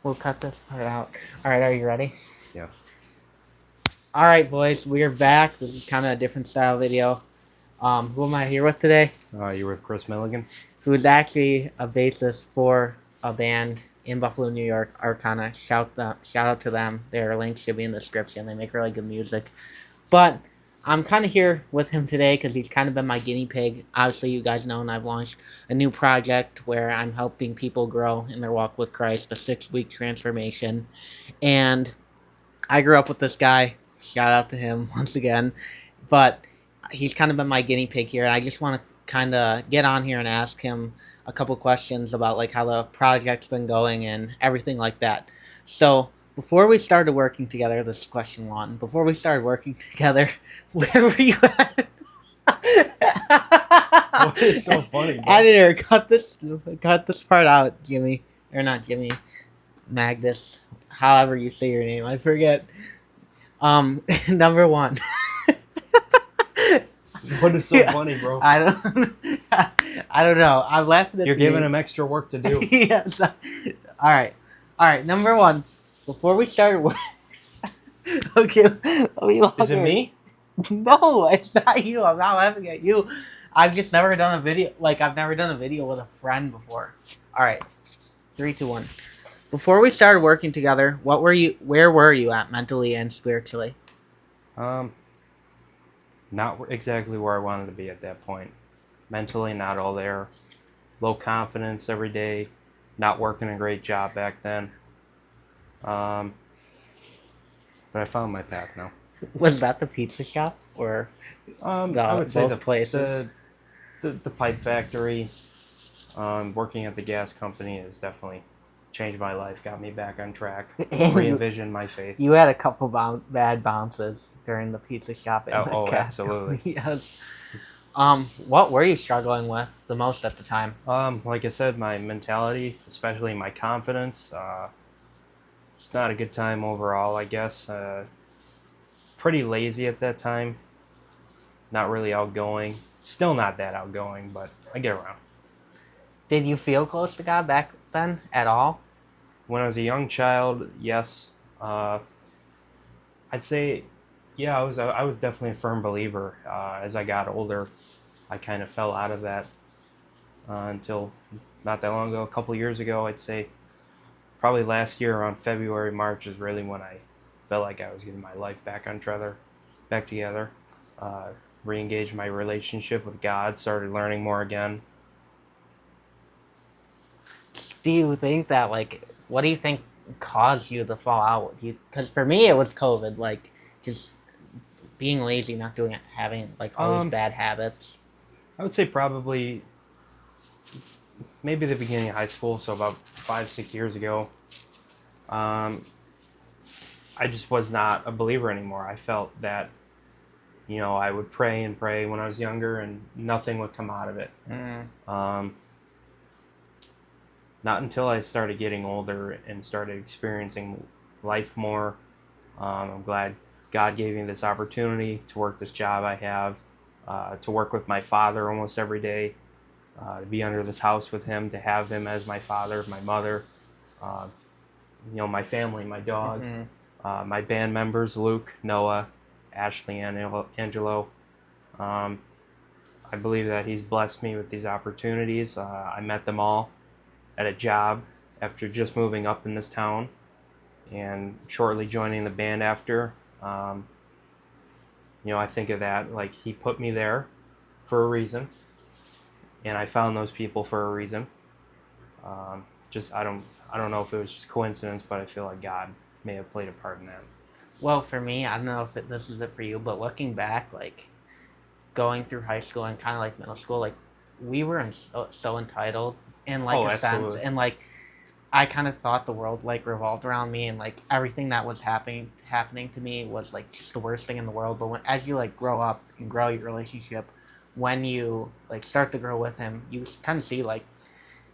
We'll cut this part out. All right, are you ready? Yeah. All right, boys, we are back. This is kind of a different style video. Who am I here with today? You were with Chris Milligan? Who is actually a bassist for a band in Buffalo, New York, Arcana. Shout out to them. Their link should be in the description. They make really good music. But I'm kind of here with him today because he's kind of been my guinea pig. Obviously, you guys know, and I've launched a new project where I'm helping people grow in their walk with Christ, the 6-week transformation. And I grew up with this guy. Shout out to him once again. But he's kind of been my guinea pig here. And I just want to kind of get on here and ask him a couple questions about like how the project's been going and everything like that. So before we started working together, this is question one. Before we started working together, where were you at? What is so funny, bro? Editor, cut this part out, Jimmy. Or not Jimmy. Magnus. However you say your name. I forget. Number one. What is so funny, bro? I don't. I don't know. I'm laughing at. You're giving him extra work to do. Yes. All right. Number one. Before we start work. Okay. Is it me? No, it's not you. I'm not laughing at you. I've just never done a video. Like I've never done a video with a friend before. All right. 3, 2, 1. Before we started working together, what were you? Where were you at mentally and spiritually? Not exactly where I wanted to be at that point. Mentally, not all there. Low confidence every day. Not working a great job back then. But I found my path now. Was that the pizza shop or I would say both places? The pipe factory. Working at the gas company has definitely changed my life, got me back on track, re-envisioned my faith. You had a couple bad bounces during the pizza shop. Absolutely. Yes. What were you struggling with the most at the time? Like I said, my mentality, especially my confidence, it's not a good time overall, I guess. Pretty lazy at that time. Not really outgoing. Still not that outgoing, but I get around. Did you feel close to God back then at all? When I was a young child, yes. I'd say, yeah, I was definitely a firm believer. As I got older, I kind of fell out of that until not that long ago, a couple years ago, I'd say. Probably last year around February, March is really when I felt like I was getting my life back together. Re-engaged my relationship with God, started learning more again. Do you think that what do you think caused you to fall out? Because for me it was COVID, like just being lazy, not doing it, having like all these bad habits. I would say probably maybe the beginning of high school, so about 5, 6 years ago. I just was not a believer anymore. I felt that, I would pray and pray when I was younger, and nothing would come out of it. Not until I started getting older and started experiencing life more. I'm glad God gave me this opportunity to work this job I have, to work with my father almost every day, to be under this house with him, to have him as my father, my mother, my family, my dog, my band members, Luke, Noah, Ashley, and Angelo. I believe that he's blessed me with these opportunities. I met them all at a job after just moving up in this town and shortly joining the band after. I think of that like he put me there for a reason, and I found those people for a reason. I don't know if it was just coincidence, but I feel like God may have played a part in that. Well, for me, I don't know if this is it for you, but looking back, like going through high school and kind of like middle school, like we were so entitled in like a sense, and like I kind of thought the world like revolved around me, and like everything that was happening to me was like just the worst thing in the world. But as you like grow up and grow your relationship, when you like start to grow with him, you kind of see like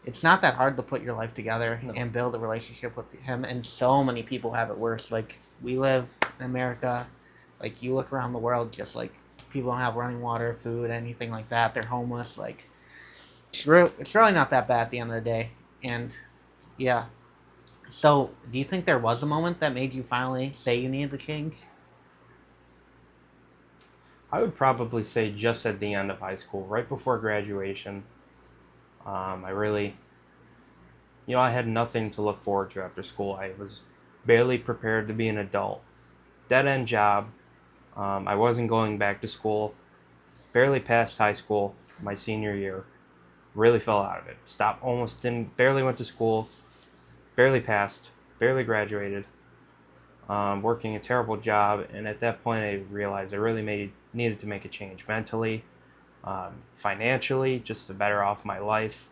it's not that hard to put your life together and build a relationship with him. And so many people have it worse. Like we live in America, like you look around the world, just like people don't have running water, food, anything like that. They're homeless. Like it's really not that bad at the end of the day. And yeah, So, do you think there was a moment that made you finally say you needed to change? I would probably say just at the end of high school, right before graduation. I really, I had nothing to look forward to after school. I was barely prepared to be an adult. Dead end job. I wasn't going back to school. Barely passed high school my senior year. Really fell out of it. Stopped, almost didn't, barely went to school. Barely passed. Barely graduated. Working a terrible job, and at that point, I realized I really needed to make a change mentally, financially, just to better off my life.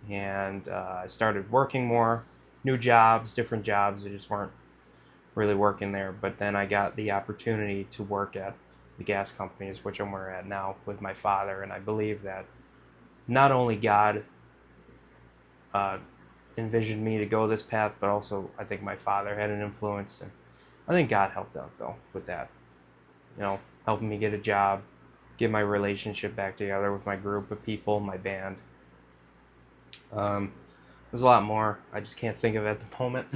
And I started working more, new jobs, different jobs. They just weren't really working there. But then I got the opportunity to work at the gas companies, which I'm where at now with my father. And I believe that not only God uh, envisioned me to go this path, but also I think my father had an influence, and I think God helped out though with that. Helping me get a job, get my relationship back together with my group of people, my band. There's a lot more. I just can't think of it at the moment.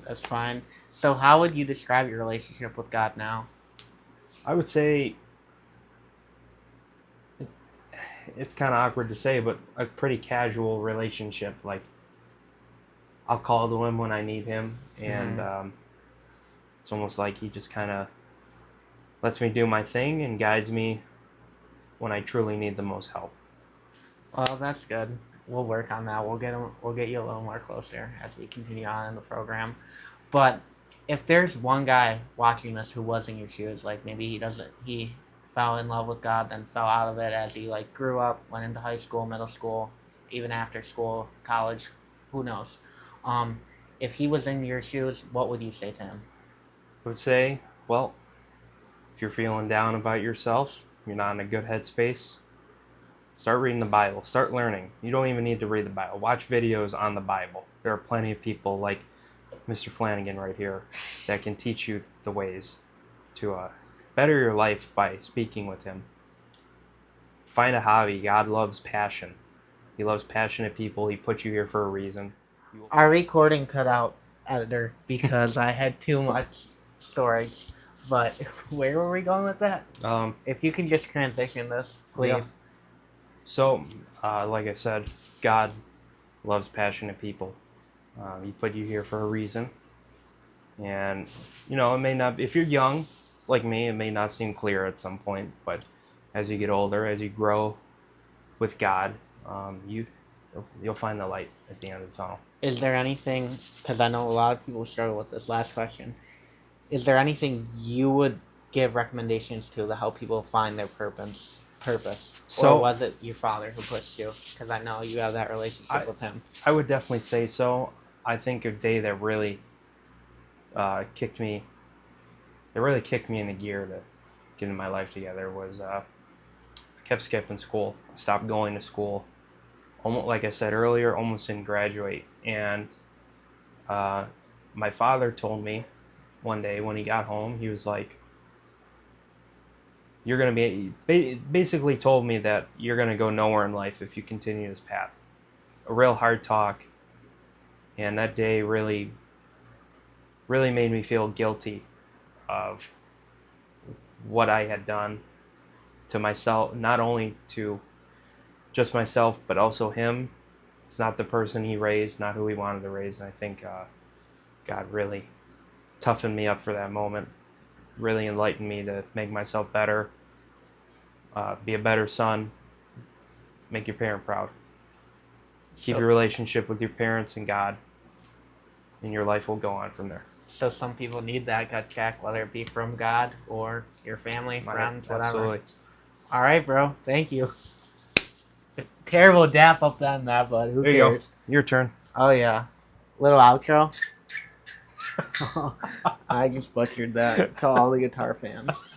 That's fine. So, how would you describe your relationship with God now? I would say it's kind of awkward to say, but a pretty casual relationship. Like, I'll call to him when I need him, and it's almost like he just kind of lets me do my thing and guides me when I truly need the most help. Well, that's good. We'll work on that. We'll get you a little more closer as we continue on in the program. But if there's one guy watching this who was in your shoes, like maybe he fell in love with God, then fell out of it as he like grew up, went into high school, middle school, even after school, college, who knows? Um, if he was in your shoes, what would you say to him? I would say, well, if you're feeling down about yourself, you're not in a good headspace, start reading the Bible. Start learning. You don't even need to read the Bible. Watch videos on the Bible. There are plenty of people like Mr. Flanagan right here that can teach you the ways to better your life by speaking with him. Find a hobby. God loves passion. He loves passionate people. He put you here for a reason. Our recording cut out, editor, because I had too much storage. But where were we going with that? If you can just transition this, please. Yeah. So, like I said, God loves passionate people. He put you here for a reason. And, it may not, if you're young, like me, it may not seem clear at some point, but as you get older, as you grow with God, you'll find the light at the end of the tunnel. Is there anything, because I know a lot of people struggle with this last question, is there anything you would give recommendations to help people find their purpose? Or was it your father who pushed you? Because I know you have that relationship with him. I would definitely say so. I think a day that really kicked me in the gear to getting my life together was I kept skipping school. I stopped going to school. Almost, like I said earlier, almost didn't graduate. And my father told me one day when he got home, he was like, you're going to be, basically told me that you're going to go nowhere in life if you continue this path. A real hard talk. And that day really, really made me feel guilty of what I had done to myself, not only to just myself, but also him. It's not the person he raised, not who he wanted to raise. And I think God really toughened me up for that moment, really enlightened me to make myself better, be a better son, make your parent proud. Keep your relationship with your parents and God, and your life will go on from there. So some people need that gut check, whether it be from God or your family, friends, whatever. Absolutely. All right, bro. Thank you. Terrible dap up on that, but who there cares? You go. Your turn. Oh, yeah. Little outro. I just butchered that to all the guitar fans.